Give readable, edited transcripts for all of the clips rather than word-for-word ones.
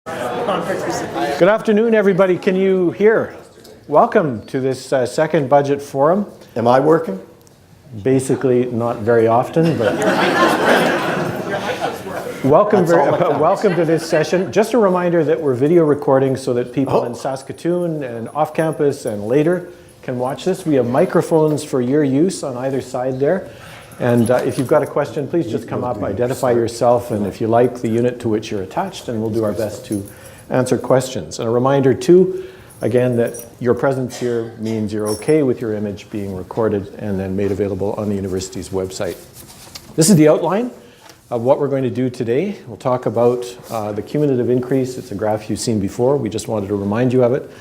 Good afternoon, everybody. Can you hear? Welcome to this second budget forum. Am I working? Basically, not very often, but welcome to this session. Just a reminder that we're video recording so that people in Saskatoon and off campus and later can watch this. We have microphones for your use on either side there. And if you've got a question, please just come up, identify yourself, and if you like, the unit to which you're attached, and we'll do our best to answer questions. And a reminder too, again, that your presence here means you're okay with your image being recorded and then made available on the university's website. This is the outline of what we're going to do today. We'll talk about the cumulative increase. It's a graph you've seen before. We just wanted to remind you of it.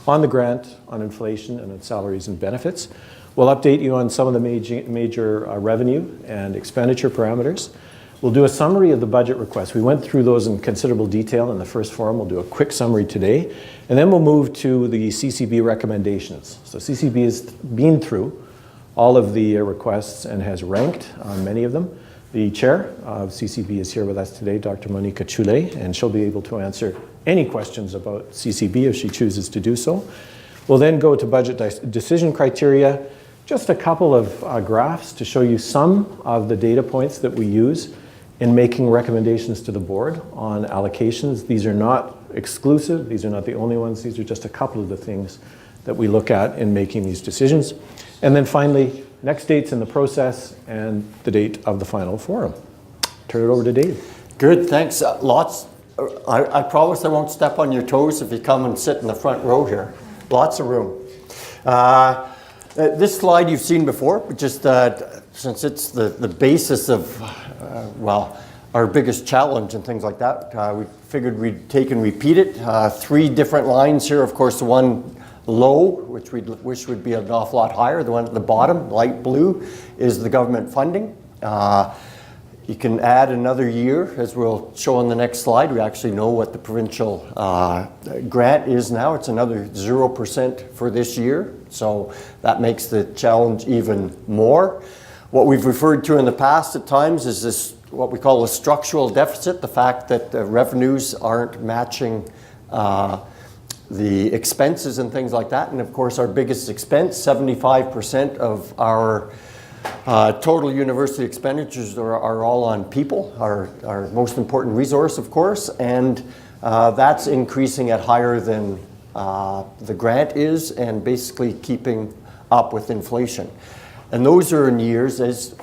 On the grant, on inflation, and on salaries and benefits. We'll update you on some of the major revenue and expenditure parameters. We'll do a summary of the budget requests. We went through those in considerable detail in the first forum. We'll do a quick summary today. And then we'll move to the CCB recommendations. So CCB has been through all of the requests and has ranked on many of them. The chair of CCB is here with us today, Dr. Monica Chule, and she'll be able to answer any questions about CCB if she chooses to do so. We'll then go to budget decision criteria. Just a couple of graphs to show you some of the data points that we use in making recommendations to the board on allocations. These are not exclusive. These are not the only ones. These are just a couple of the things that we look at in making these decisions. And then finally, next dates in the process and the date of the final forum. Turn it over to Dave. Good, thanks. Lots. I promise I won't step on your toes if you come and sit in the front row here. Lots of room. This slide you've seen before, but just since it's the basis of, our biggest challenge and things like that, we figured we'd take and repeat it. Three different lines here. Of course, the one low, which we wish would be an awful lot higher. The one at the bottom, light blue, is the government funding. You can add another year, as we'll show on the next slide. We actually know what the provincial grant is now. It's another 0% for this year. So that makes the challenge even more. What we've referred to in the past at times is this, what we call a structural deficit, the fact that the revenues aren't matching the expenses and things like that. And of course, our biggest expense, 75% of our total university expenditures are all on people, our most important resource, of course, and that's increasing at higher than the grant is and basically keeping up with inflation. And those are in years, as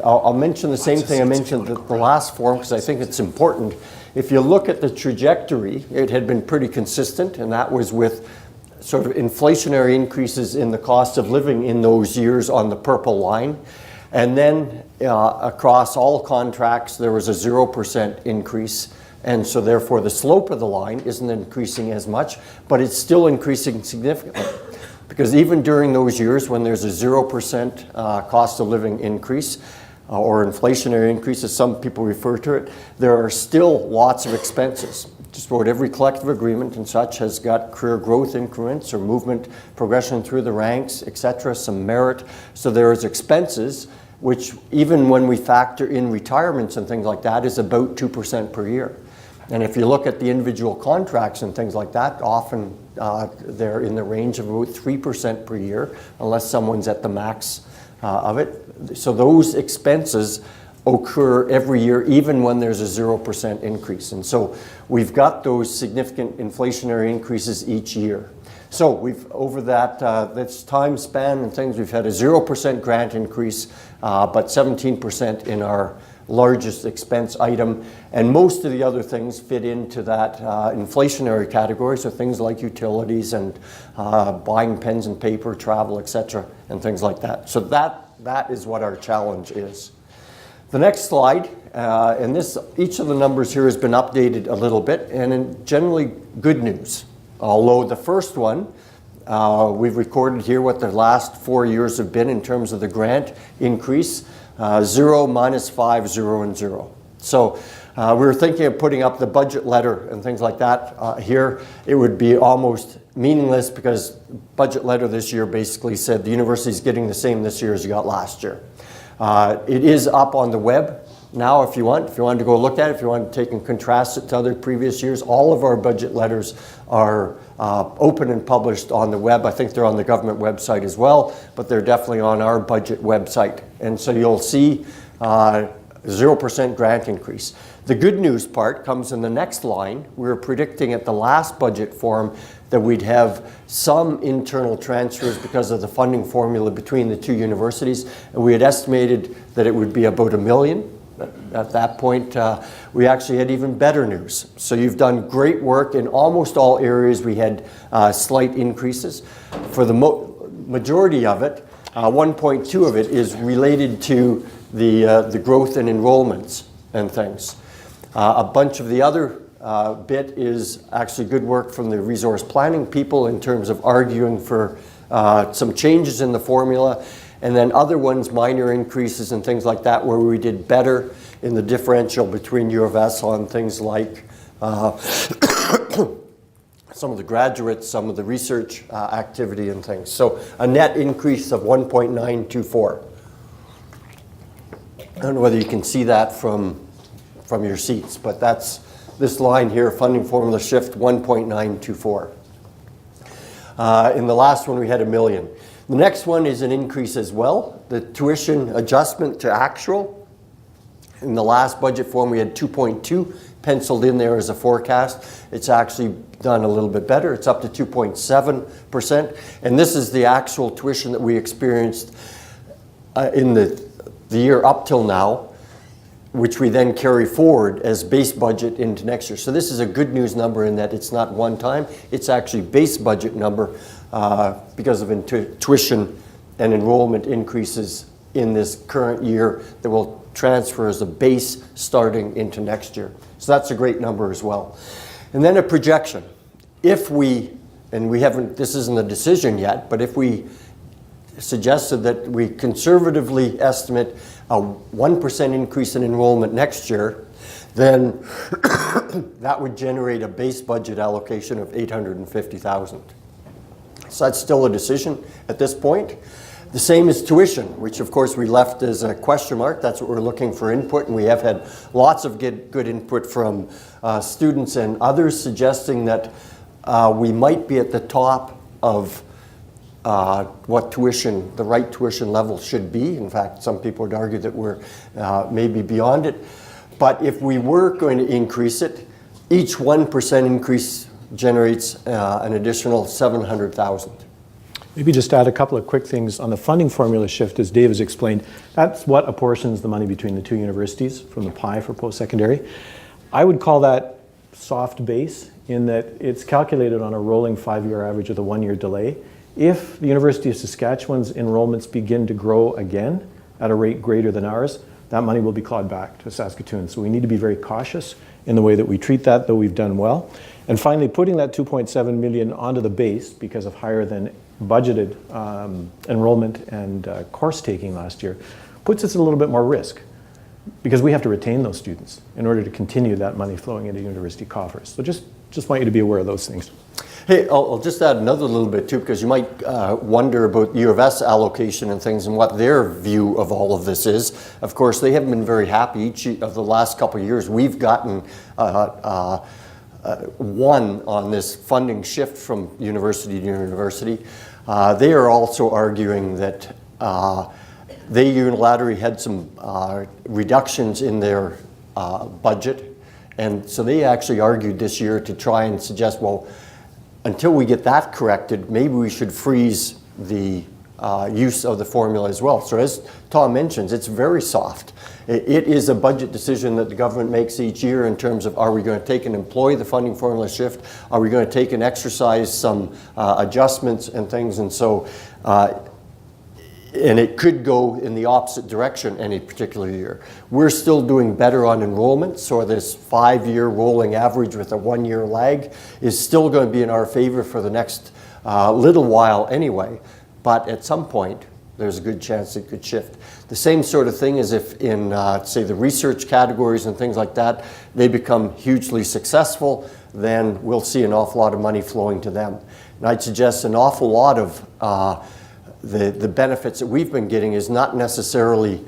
I'll mention the same thing I mentioned at the last forum because I think it's important. If you look at the trajectory, it had been pretty consistent, and that was with sort of inflationary increases in the cost of living in those years on the purple line. And then across all contracts, there was a 0% increase. And so therefore the slope of the line isn't increasing as much, but it's still increasing significantly. Because even during those years when there's a 0% cost of living increase, or inflationary increase, as some people refer to it, there are still lots of expenses. Just about every collective agreement and such has got career growth increments or movement, progression through the ranks, etc., some merit. So there is expenses, which even when we factor in retirements and things like that, is about 2% per year. And if you look at the individual contracts and things like that, often they're in the range of about 3% per year, unless someone's at the max of it. So those expenses occur every year, even when there's a 0% increase. And so we've got those significant inflationary increases each year. So we've, over that this time span and things, we've had a 0% grant increase, but 17% in our largest expense item. And most of the other things fit into that inflationary category, so things like utilities and buying pens and paper, travel, etc., and things like that. So that is what our challenge is. The next slide, and this, each of the numbers here has been updated a little bit, and in generally good news. Although the first one, we've recorded here what the last 4 years have been in terms of the grant increase, 0, -5, 0, and 0. So we were thinking of putting up the budget letter and things like that here. It would be almost meaningless because budget letter this year basically said the university is getting the same this year as you got last year. It is up on the web. now if you want to go look at it, if you want to take and contrast it to other previous years, all of our budget letters are open and published on the web. I think they're on the government website as well, but they're definitely on our budget website. And so you'll see 0% grant increase. The good news part comes in the next line. We were predicting at the last budget forum that we'd have some internal transfers because of the funding formula between the two universities, and we had estimated that it would be about $1 million. At that point, we actually had even better news. So you've done great work in almost all areas. We had slight increases. For the majority of it, 1.2 of it is related to the growth in enrollments and things. A bunch of the other bit is actually good work from the resource planning people in terms of arguing for some changes in the formula. And then other ones, minor increases and things like that, where we did better in the differential between U of S on things like some of the graduates, some of the research activity and things. So a net increase of 1.924. I don't know whether you can see that from your seats, but that's this line here, funding formula shift 1.924. In the last one we had $1 million. The next one is an increase as well, the tuition adjustment to actual. In the last budget form we had 2.2 penciled in there as a forecast. It's actually done a little bit better. It's up to 2.7%. And this is the actual tuition that we experienced in the year up till now, which we then carry forward as base budget into next year. So this is a good news number in that it's not one time. It's actually base budget number because of tuition and enrollment increases in this current year that will transfer as a base starting into next year. So that's a great number as well. And then a projection. If we, and we haven't, this isn't a decision yet, but if we suggested that we conservatively estimate a 1% increase in enrollment next year, then that would generate a base budget allocation of $850,000. So that's still a decision at this point. The same as tuition, which of course we left as a question mark. That's what we're looking for input, and we have had lots of good input from students and others suggesting that we might be at the top of what tuition, the right tuition level should be. In fact, some people would argue that we're maybe beyond it. But if we were going to increase it, each 1% increase generates an additional $700,000. Maybe just add a couple of quick things on the funding formula shift, as Dave has explained. That's what apportions the money between the two universities from the pie for post-secondary. I would call that soft base in that it's calculated on a rolling 5-year average with a 1-year delay. If the University of Saskatchewan's enrollments begin to grow again at a rate greater than ours, that money will be clawed back to Saskatoon. So we need to be very cautious in the way that we treat that, though we've done well. And finally, putting that $2.7 million onto the base because of higher than budgeted enrollment and course taking last year puts us at a little bit more risk because we have to retain those students in order to continue that money flowing into university coffers. So just want you to be aware of those things. Hey, I'll just add another little bit too, because you might wonder about U of S allocation and things and what their view of all of this is. Of course, they haven't been very happy each of the last couple of years. We've gotten one on this funding shift from university to university. They are also arguing that they unilaterally had some reductions in their budget, and so they actually argued this year to try and suggest, well, until we get that corrected, maybe we should freeze the use of the formula as well. So as Tom mentions, it's very soft. It is a budget decision that the government makes each year in terms of, are we going to take and employ the funding formula shift? Are we going to take and exercise some adjustments and things? And so, and it could go in the opposite direction any particular year. We're still doing better on enrollment, so this 5-year rolling average with a 1-year lag is still going to be in our favor for the next little while anyway. But at some point, there's a good chance it could shift. The same sort of thing as if in, say, the research categories and things like that, they become hugely successful, then we'll see an awful lot of money flowing to them. And I'd suggest an awful lot of the benefits that we've been getting is not necessarily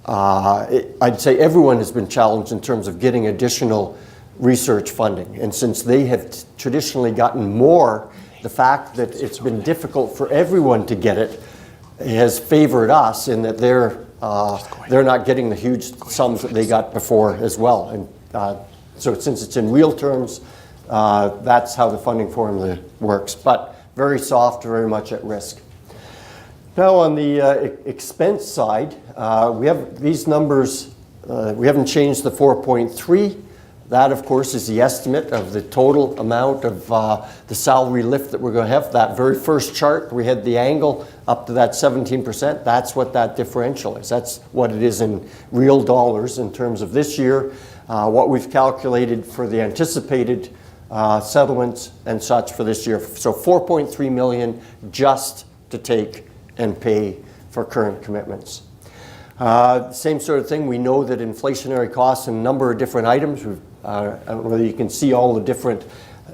I'd say everyone has been challenged in terms of getting additional research funding. And since they have traditionally gotten more, the fact that it's been difficult for everyone to get it has favored us in that they're not getting the huge sums that they got before as well. And so since it's in real terms, that's how the funding formula works. But very soft, very much at risk. Now on the expense side, we have these numbers, we haven't changed the 4.3. That, of course, is the estimate of the total amount of the salary lift that we're going to have. That very first chart, we had the angle up to that 17%. That's what that differential is. That's what it is in real dollars in terms of this year, what we've calculated for the anticipated settlements and such for this year. So 4.3 million just to take and pay for current commitments. Same sort of thing, we know that inflationary costs in a number of different items. I don't know whether you can see all the different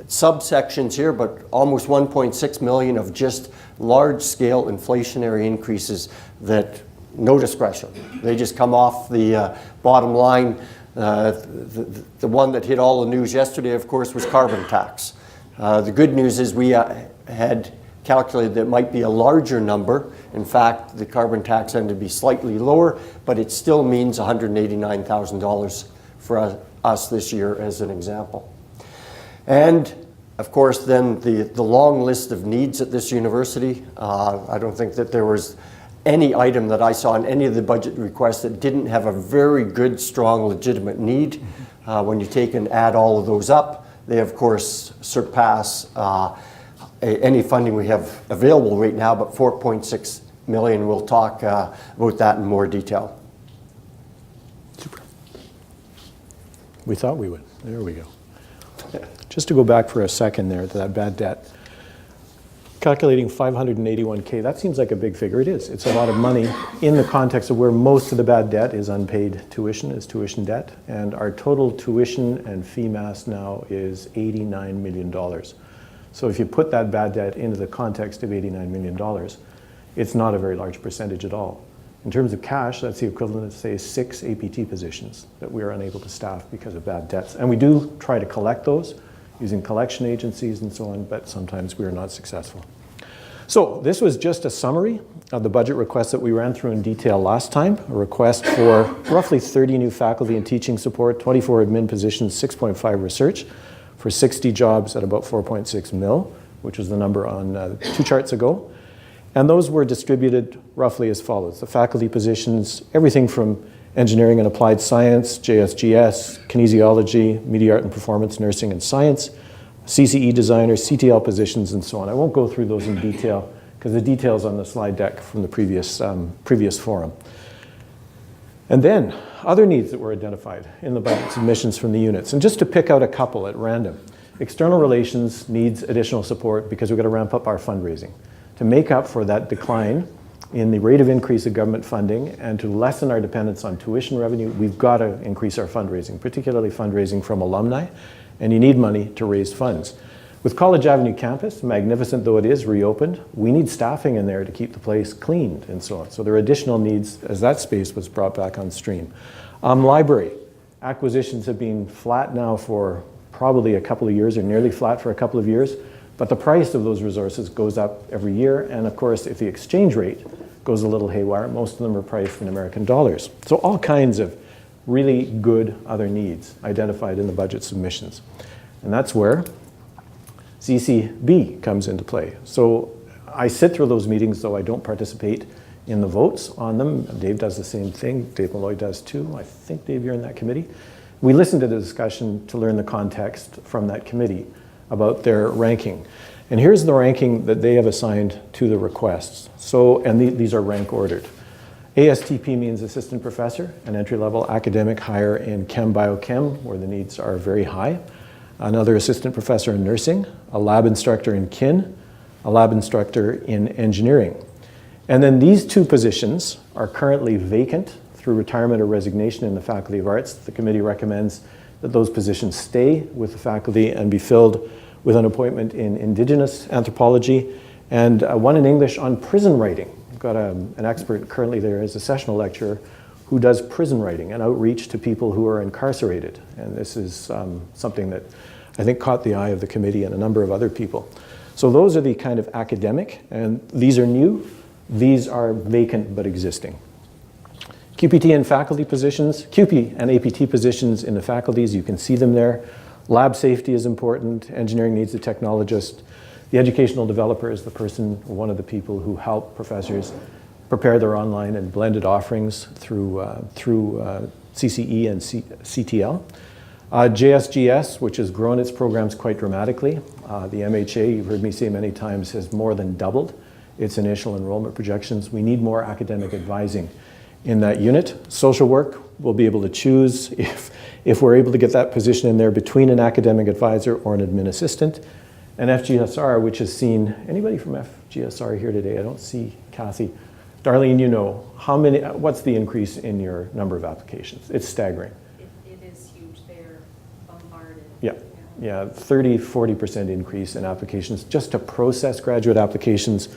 subsections here, but almost 1.6 million of just large-scale inflationary increases that no discretion. They just come off the bottom line. The one that hit all the news yesterday, of course, was carbon tax. The good news is we had calculated that it might be a larger number. In fact, the carbon tax ended to be slightly lower, but it still means $189,000 for us this year as an example. And of course, then the long list of needs at this university. I don't think that there was any item that I saw in any of the budget requests that didn't have a very good, strong, legitimate need. When you take and add all of those up, they of course surpass any funding we have available right now, but 4.6 million, we'll talk about that in more detail. Super. We thought we would. There we go. Just to go back for a second there to that bad debt. Calculating 581K, that seems like a big figure. It is. It's a lot of money in the context of where most of the bad debt is unpaid tuition, is tuition debt. And our total tuition and fee mass now is $89 million. So if you put that bad debt into the context of $89 million, it's not a very large percentage at all. In terms of cash, that's the equivalent of, say, 6 APT positions that we are unable to staff because of bad debts. And we do try to collect those using collection agencies and so on, but sometimes we are not successful. So this was just a summary of the budget requests that we ran through in detail last time. A request for roughly 30 new faculty and teaching support, 24 admin positions, 6.5 research, for 60 jobs at about 4.6 mil, which was the number on 2 charts ago. And those were distributed roughly as follows. The faculty positions, everything from engineering and applied science, JSGS, kinesiology, media art and performance, nursing and science, CCE designers, CTL positions, and so on. I won't go through those in detail because the details on the slide deck from the previous forum. And then other needs that were identified in the budget submissions from the units. And just to pick out a couple at random, external relations needs additional support because we've got to ramp up our fundraising. To make up for that decline in the rate of increase of government funding and to lessen our dependence on tuition revenue, we've got to increase our fundraising, particularly fundraising from alumni, and you need money to raise funds. With College Avenue campus, magnificent though it is, reopened, we need staffing in there to keep the place cleaned and so on. So there are additional needs as that space was brought back on stream. Library, acquisitions have been flat now for probably a couple of years, or nearly flat for a couple of years. But the price of those resources goes up every year, and of course, if the exchange rate goes a little haywire, most of them are priced in American dollars. So all kinds of really good other needs identified in the budget submissions. And that's where CCB comes into play. So I sit through those meetings, though I don't participate in the votes on them. Dave does the same thing. Dave Malloy does too. I think, Dave, you're in that committee. We listen to the discussion to learn the context from that committee about their ranking. And here's the ranking that they have assigned to the requests. So, and these are rank ordered. ASTP means assistant professor, an entry-level academic hire in Chem Biochem, where the needs are very high. Another assistant professor in nursing, a lab instructor in kin, a lab instructor in engineering. And then these 2 positions are currently vacant through retirement or resignation in the Faculty of Arts. The committee recommends that those positions stay with the faculty and be filled with an appointment in Indigenous anthropology and one in English on prison writing. We've got an expert currently there as a sessional lecturer who does prison writing and outreach to people who are incarcerated. And this is something that I think caught the eye of the committee and a number of other people. So those are the kind of academic, and these are new. These are vacant but existing. QPT and faculty positions, QP and APT positions in the faculties, you can see them there. Lab safety is important. Engineering needs a technologist. The educational developer is the person, one of the people who help professors prepare their online and blended offerings through CCE and CTL. JSGS, which has grown its programs quite dramatically. The MHA, you've heard me say many times, has more than doubled its initial enrollment projections. We need more academic advising in that unit. Social work, we'll be able to choose if we're able to get that position in there between an academic advisor or an admin assistant. And FGSR, which has seen, anybody from FGSR here today? I don't see Cassie. Darlene, you know, what's the increase in your number of applications? It's staggering. It is huge. They're bombarded. Yeah, 30, 40% increase in applications. Just to process graduate applications,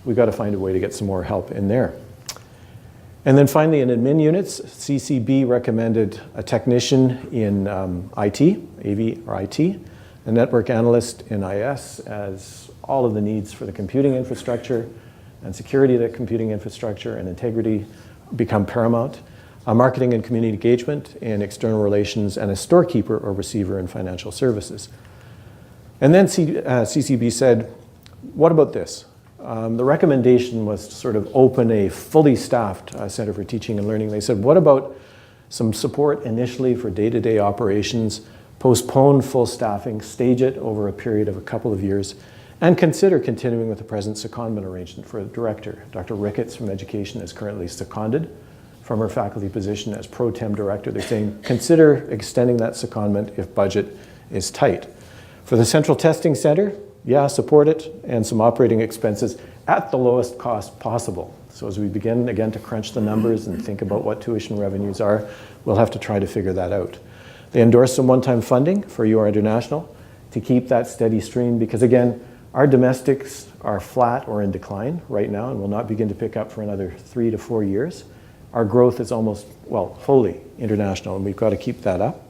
we've got to find a way to get some more help in there. And then finally, in admin units, CCB recommended a technician in IT, AV or IT, a network analyst in IS, as all of the needs for the computing infrastructure and security of the computing infrastructure and integrity become paramount. Marketing and community engagement in external relations, and a storekeeper or receiver in financial services. And then CCB said, what about this? The recommendation was to sort of open a fully staffed Center for Teaching and Learning. They said, what about some support initially for day-to-day operations, postpone full staffing, stage it over a period of a couple of years, and consider continuing with the present secondment arrangement for the director. Dr. Ricketts from Education is currently seconded from her faculty position as pro tem director. They're saying, consider extending that secondment if budget is tight. For the Central Testing Center, yeah, support it, and some operating expenses at the lowest cost possible. So as we begin again to crunch the numbers and think about what tuition revenues are, we'll have to try to figure that out. They endorsed some one-time funding for UR International to keep that steady stream, because again, our domestics are flat or in decline right now and will not begin to pick up for another 3 to 4 years. Our growth is almost, well, wholly international, and we've got to keep that up.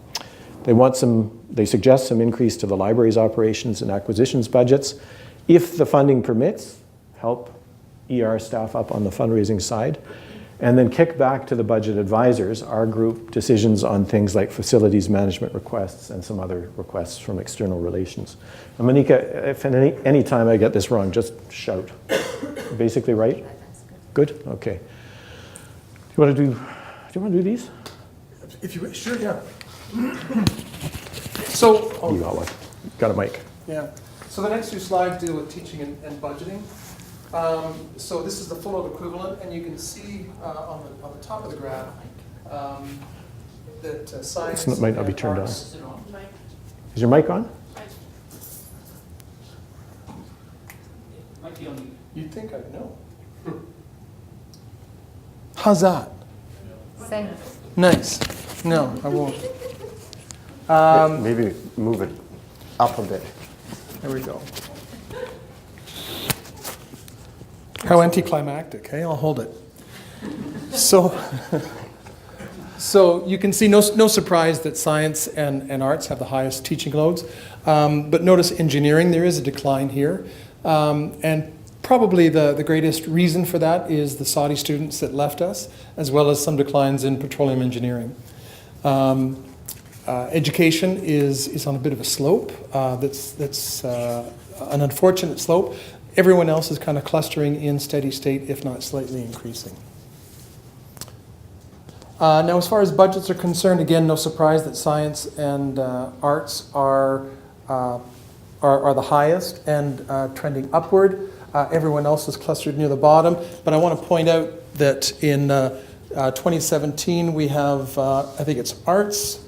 They suggest some increase to the library's operations and acquisitions budgets. If the funding permits, help ER staff up on the fundraising side, and then kick back to the budget advisors, our group, decisions on things like facilities management requests and some other requests from external relations. And Monika, if at any time I get this wrong, just shout. Basically right? Good? Okay. Do you want to do these? If you sure, yeah. So, You got one. Got a mic. yeah. So the next two slides deal with teaching and budgeting. So this is the full load equivalent, and you can see on the top of the graph that science. It might not be turned on. arts- Is your mic on? You'd think I'd know. How's that? Same. Nice. No, I won't. Maybe move it up a bit. There we go. How anticlimactic, hey? I'll hold it. So you can see no surprise that science and arts have the highest teaching loads. But notice engineering, there is a decline here. And probably the greatest reason for that is the Saudi students that left us, as well as some declines in petroleum engineering. Education is on a bit of a slope. That's an unfortunate slope. Everyone else is kind of clustering in steady state, if not slightly increasing. Now, as far as budgets are concerned, again, no surprise that science and arts are the highest and trending upward. Everyone else is clustered near the bottom. But I want to point out that in 2017, we have, I think it's arts,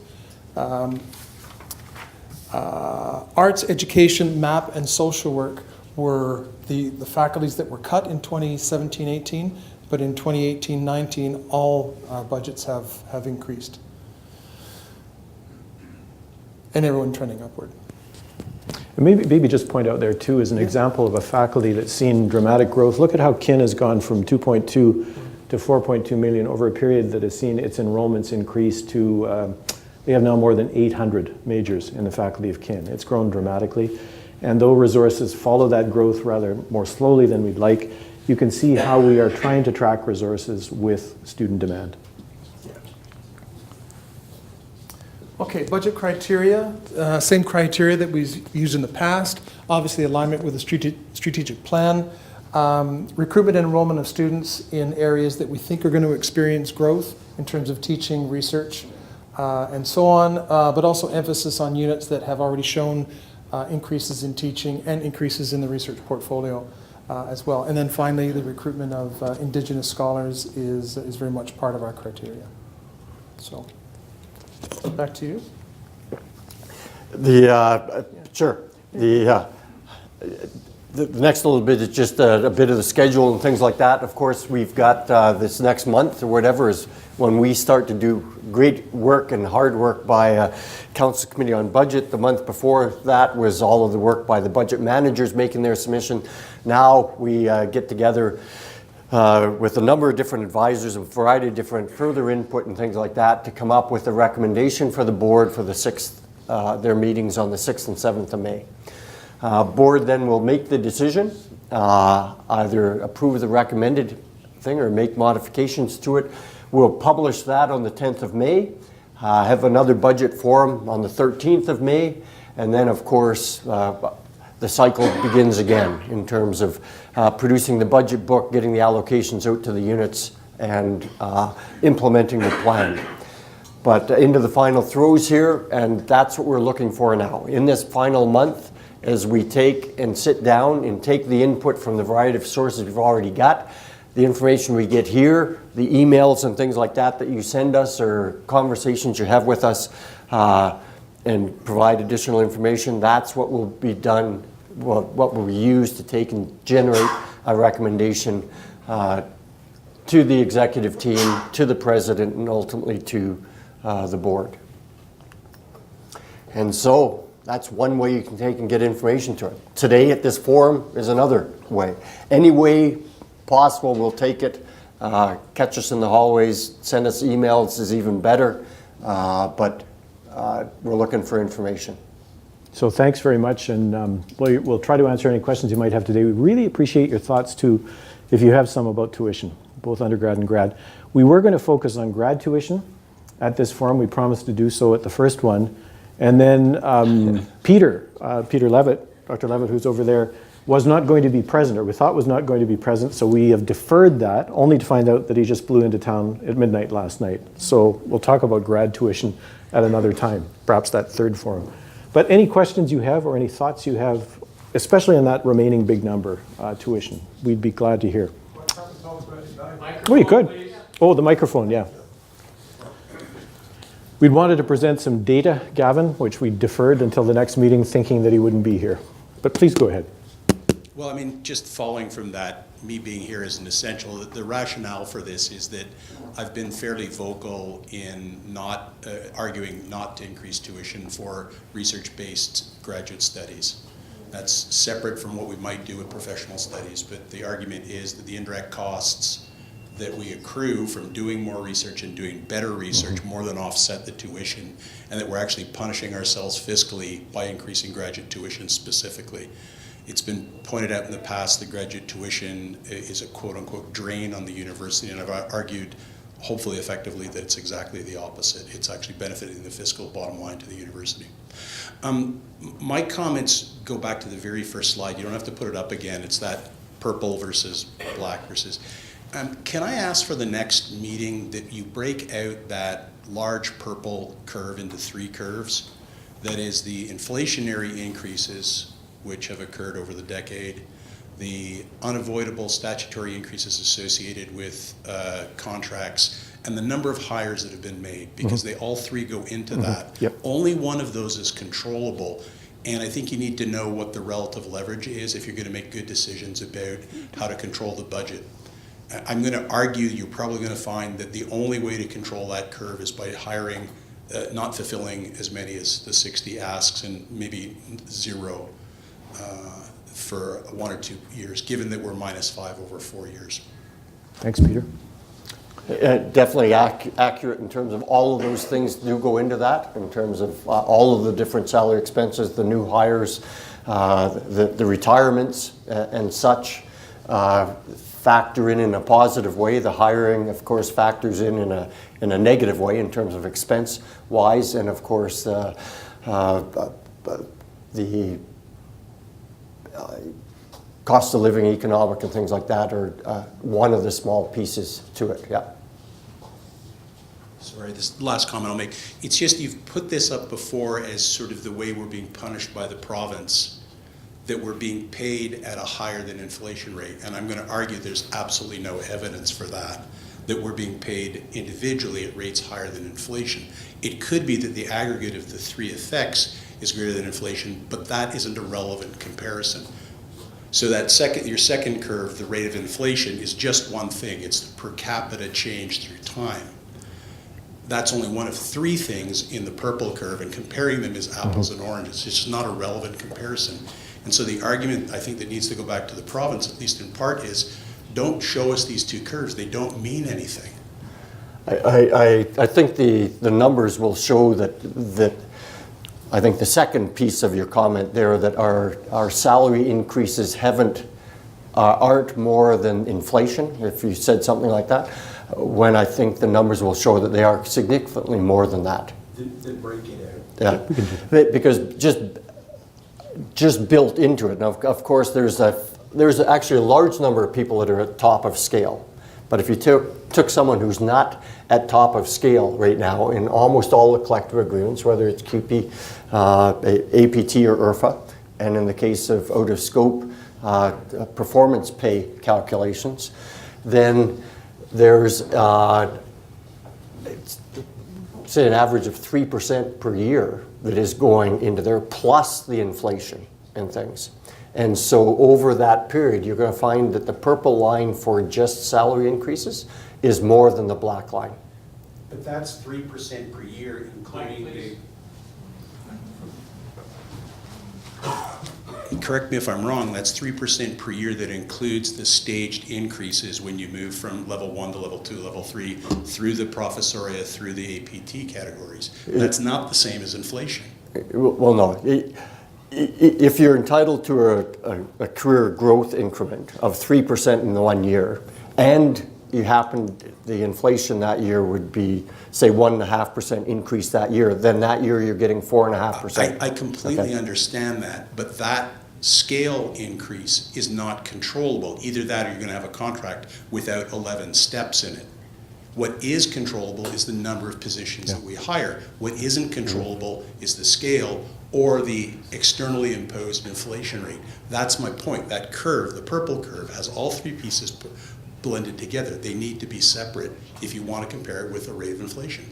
arts, education, MAP, and social work were the faculties that were cut in 2017-18, but in 2018-19, all budgets have increased. And everyone trending upward. And maybe just point out there too, as an example of a faculty that's seen dramatic growth. Look at how Kin has gone from 2.2 to to 4.2 million over a period that has seen its enrollments increase to, we have now more than 800 majors in the Faculty of Kin. It's grown dramatically. And though resources follow that growth rather more slowly than we'd like, you can see how we are trying to track resources with student demand. Okay, budget criteria, same criteria that we've used in the past. Obviously, alignment with the strategic plan. Recruitment and enrollment of students in areas that we think are going to experience growth in terms of teaching, research, and so on, but also emphasis on units that have already shown increases in teaching and increases in the research portfolio as well. And then finally, the recruitment of Indigenous scholars is very much part of our criteria. So, back to you. Sure. The next little bit is just a bit of the schedule and things like that. Of course, we've got this next month or whatever is when we start to do great work and hard work by Council Committee on Budget. The month before that was all of the work by the budget managers making their submission. Now we get together with a number of different advisors, a variety of different further input and things like that to come up with a recommendation for the board for the 6th, their meetings on the 6th and 7th of May. Board then will make the decision, either approve the recommended thing or make modifications to it. We'll publish that on the 10th of May, have another budget forum on the 13th of May, and then of course the cycle begins again in terms of producing the budget book, getting the allocations out to the units, and implementing the plan. But into the final throes here, and that's what we're looking for now. In this final month, as we take and sit down and take the input from the variety of sources we've already got, the information we get here, the emails and things like that that you send us or conversations you have with us, and provide additional information, that's what will be done, what will be used to take and generate a recommendation to the executive team, to the president, and ultimately to the board. And so that's one way you can take and get information to it. Today at this forum is another way. Any way possible, we'll take it. Catch us in the hallways, send us emails is even better, but we're looking for information. So thanks very much, and we'll try to answer any questions you might have today. We really appreciate your thoughts too, if you have some about tuition, both undergrad and grad. We were going to focus on grad tuition at this forum. We promised to do so at the first one. And then Peter Levitt, Dr. Levitt, who's over there, was not going to be present, or we thought was not going to be present, so we have deferred that, only to find out that he just flew into town at midnight last night. So we'll talk about grad tuition at another time, perhaps that third forum. But any questions you have or any thoughts you have, especially on that remaining big number, tuition, we'd be glad to hear. Oh, you could. Oh, the microphone, yeah. We'd wanted to present some data, Gavin, which we deferred until the next meeting, thinking that he wouldn't be here. But please go ahead. Well, I mean, just following from that, me being here is an essential. The rationale for this is that I've been fairly vocal in not arguing not to increase tuition for research-based graduate studies. That's separate from what we might do with professional studies, but the argument is that the indirect costs that we accrue from doing more research and doing better research more than offset the tuition, and that we're actually punishing ourselves fiscally by increasing graduate tuition specifically. It's been pointed out in the past that graduate tuition is a quote-unquote drain on the university, and I've argued, hopefully effectively, that it's exactly the opposite. It's actually benefiting the fiscal bottom line to the university. My comments go back to the very first slide. You don't have to put it up again. It's that purple versus black versus... can I ask for the next meeting that you break out that large purple curve into 3 curves? That is the inflationary increases which have occurred over the decade, the unavoidable statutory increases associated with contracts, and the number of hires that have been made, because they all 3 go into that. Yep. Only one of those is controllable. And I think you need to know what the relative leverage is if you're going to make good decisions about how to control the budget. I'm going to argue you're probably going to find that the only way to control that curve is by hiring, not fulfilling as many as the 60 asks and maybe 0 for 1 or 2 years, given that we're -5 over 4 years. Thanks, Peter. Definitely accurate in terms of all of those things do go into that, in terms of all of the different salary expenses, the new hires, the retirements and such factor in a positive way. The hiring, of course, factors in a negative way in terms of expense wise, and of course the cost of living, economic, and things like that are one of the small pieces to it. Yeah. Sorry, this last comment I'll make. It's just you've put this up before as sort of the way we're being punished by the province, that we're being paid at a higher than inflation rate. And I'm going to argue there's absolutely no evidence for that we're being paid individually at rates higher than inflation. It could be that the aggregate of the three effects is greater than inflation, but that isn't a relevant comparison. So that your second curve, the rate of inflation, is just one thing. It's the per capita change through time. That's only one of three things in the purple curve, and comparing them is apples and oranges. It's just not a relevant comparison. And so the argument I think that needs to go back to the province, at least in part, is don't show us these two curves. They don't mean anything. I think the numbers will show that I think the second piece of your comment there, that our salary increases aren't more than inflation, if you said something like that, when I think the numbers will show that they are significantly more than that. Then break it out. Yeah, because just built into it. Now, of course, there's actually a large number of people that are at top of scale. But if you took someone who's not at top of scale right now in almost all the collective agreements, whether it's QP, APT, or IRFA, and in the case of out of scope performance pay calculations, then there's say an average of 3% per year that is going into there, plus the inflation and things. And so over that period, you're going to find that the purple line for just salary increases is more than the black line. But that's 3% per year, including the... Correct me if I'm wrong, that's 3% per year that includes the staged increases when you move from level 1 to level 2, level 3, through the professoria, through the APT categories. That's not the same as inflation. Well, no. If you're entitled to a career growth increment of 3% in the 1 year, and the inflation that year would be, say, 1.5% increase that year, then that year you're getting 4.5%. I completely understand that, but that scale increase is not controllable. Either that or you're going to have a contract without 11 steps in it. What is controllable is the number of positions that we hire. What isn't controllable is the scale or the externally imposed inflation rate. That's my point. That curve, the purple curve, has all three pieces blended together. They need to be separate if you want to compare it with the rate of inflation.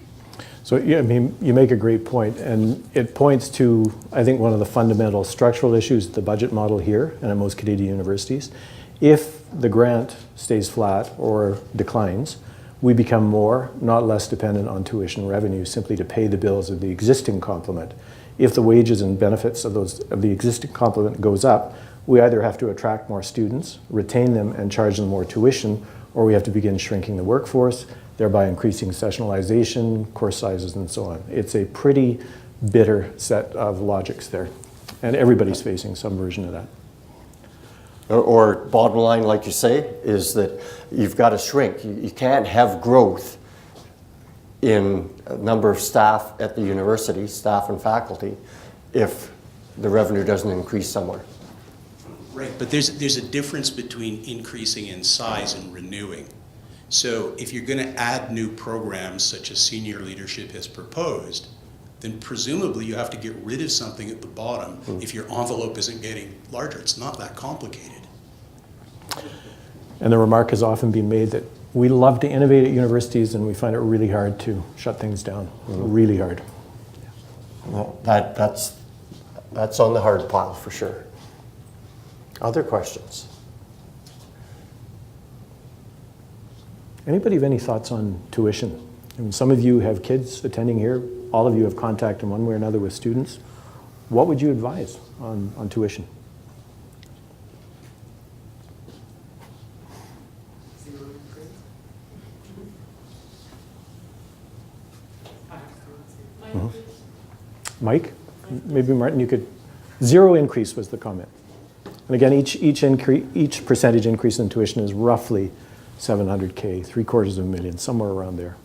So, yeah, I mean, you make a great point, and it points to, I think, one of the fundamental structural issues, the budget model here and at most Canadian universities. If the grant stays flat or declines, we become more, not less, dependent on tuition revenue simply to pay the bills of the existing complement. If the wages and benefits of the existing complement goes up, we either have to attract more students, retain them, and charge them more tuition, or we have to begin shrinking the workforce, thereby increasing sessionalization, course sizes, and so on. It's a pretty bitter set of logics there, and everybody's facing some version of that. Or bottom line, like you say, is that you've got to shrink. You can't have growth in a number of staff at the university, staff and faculty, if the revenue doesn't increase somewhere. Right, but there's a difference between increasing in size and renewing. So if you're going to add new programs such as senior leadership has proposed, then presumably you have to get rid of something at the bottom if your envelope isn't getting larger. It's not that complicated. And the remark has often been made that we love to innovate at universities and we find it really hard to shut things down, really hard. Well, that's on the hard pile for sure. Other questions? Anybody have any thoughts on tuition? I mean, some of you have kids attending here. All of you have contact in one way or another with students. What would you advise on tuition? Mike, maybe Martin, you could, 0 increase was the comment. And again, each percentage increase in tuition is roughly $700K, $750,000, somewhere around there.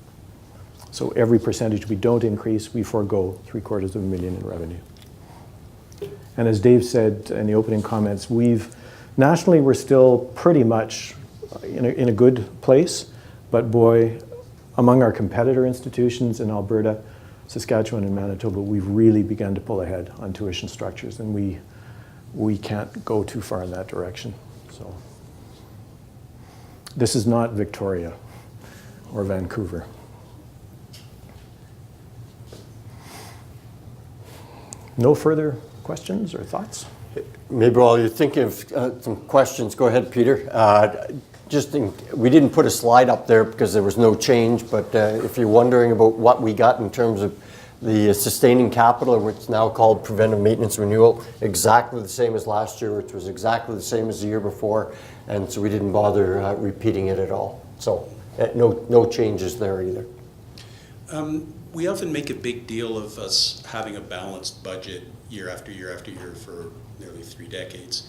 So every percentage we don't increase, we forego $750,000 in revenue. And as Dave said in the opening comments, nationally we're still pretty much in a good place, but boy, among our competitor institutions in Alberta, Saskatchewan, and Manitoba, we've really begun to pull ahead on tuition structures, and we can't go too far in that direction. So this is not Victoria or Vancouver. No further questions or thoughts? Maybe while you're thinking of some questions, go ahead, Peter. We didn't put a slide up there because there was no change, but if you're wondering about what we got in terms of the sustaining capital, which is now called preventive maintenance renewal, exactly the same as last year, which was exactly the same as the year before, and so we didn't bother repeating it at all. So no changes there either. We often make a big deal of us having a balanced budget year after year after year for nearly 3 decades.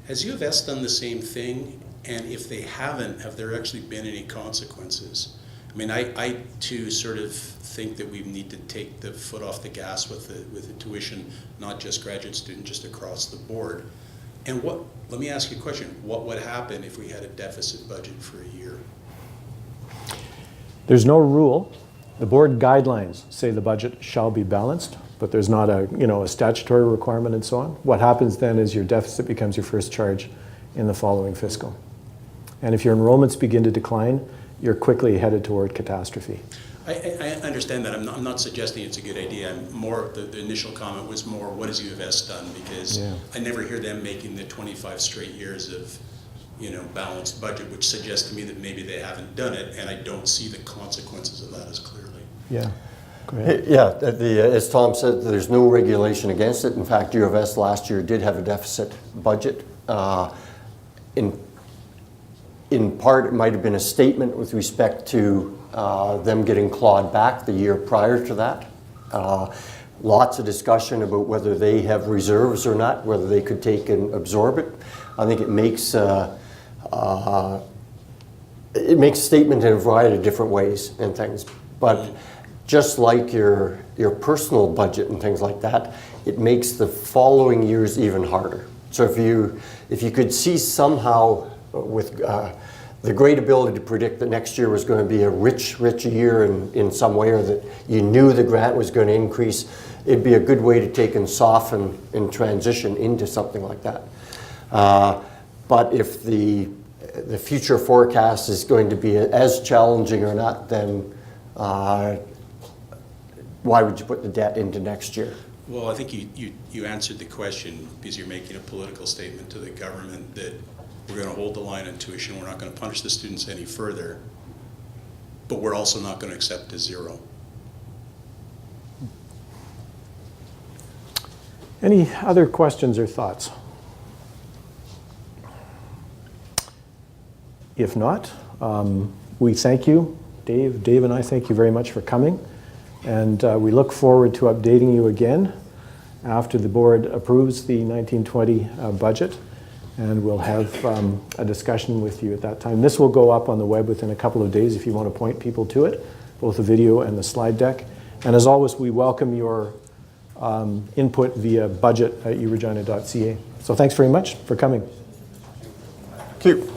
Has U of S done the same thing? And if they haven't, have there actually been any consequences? I mean, I too sort of think that we need to take the foot off the gas with the tuition, not just graduate student, just across the board. And let me ask you a question. What would happen if we had a deficit budget for a year? There's no rule. The board guidelines say the budget shall be balanced, but there's not a statutory requirement and so on. What happens then is your deficit becomes your first charge in the following fiscal. And if your enrollments begin to decline, you're quickly headed toward catastrophe. I understand that. I'm not suggesting it's a good idea. The initial comment was more, what has U of S done? Because I never hear them making the 25 straight years of balanced budget, which suggests to me that maybe they haven't done it, and I don't see the consequences of that as clearly. Yeah. Go ahead. Yeah, as Tom said, there's no regulation against it. In fact, U of S last year did have a deficit budget. In part, it might have been a statement with respect to them getting clawed back the year prior to that. Lots of discussion about whether they have reserves or not, whether they could take and absorb it. I think it makes a statement in a variety of different ways and things. But just like your personal budget and things like that, it makes the following years even harder. So if you could see somehow with the great ability to predict that next year was going to be a rich year in some way, or that you knew the grant was going to increase, it'd be a good way to take and soften and transition into something like that. But if the future forecast is going to be as challenging or not, then why would you put the debt into next year? Well, I think you answered the question because you're making a political statement to the government that we're going to hold the line on tuition, we're not going to punish the students any further, but we're also not going to accept a 0. Any other questions or thoughts? If not, we thank you. Dave and I thank you very much for coming. And we look forward to updating you again after the board approves the 1920 budget. And we'll have a discussion with you at that time. This will go up on the web within a couple of days if you want to point people to it, both the video and the slide deck. And as always, we welcome your input via budget@uregina.ca. So thanks very much for coming. Thank you.